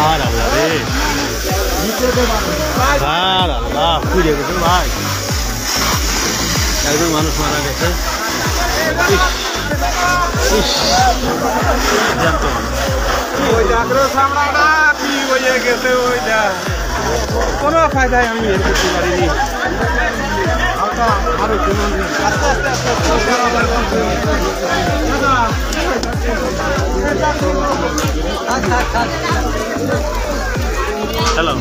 আর আল্লাহ রে, আর আল্লাহ পুড়ে গেছে ভাই, একজন মানুষ মারা গেছে। কোনো ফায়দায় আমি এর করতে পারিনি। হ্যালো,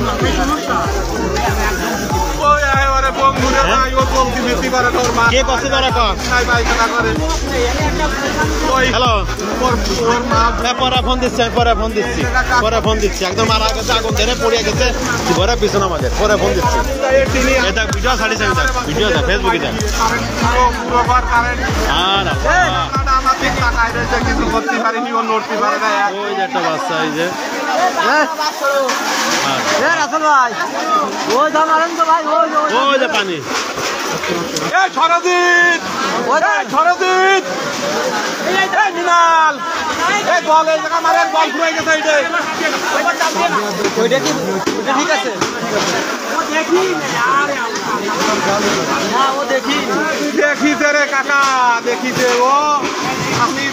কে কষ্ট ধরা কর? হ্যালো, পরে ফোন দিচ্ছি, পরে ফোন দিচ্ছি। একদম মারা গেছে, আগুন ধরে পড়ে গেছে ঘরে পিছনে আমাদের। পরে ফোন দিচ্ছি। এটা ভিডিও ছাড়িয়েছে, ভিডিও দেখ, ফেসবুকে দেখ। আর ওই যে একটা বাচ্চা, এই যে ওই যে পানি। দেখিছে রে কাকা, দেখিছে ও। আমি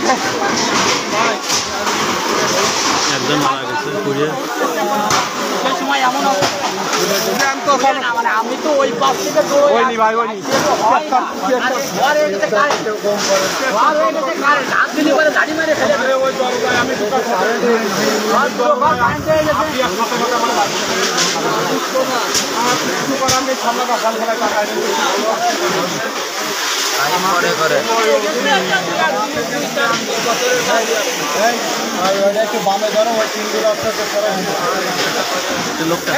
একজন মারা গেছে পুড়িয়ে। আমি তো ওই পাশ থেকে ওইনি ভাই, ওইনি একটু বামে ধরো, ওই তিনগুলো লোকটা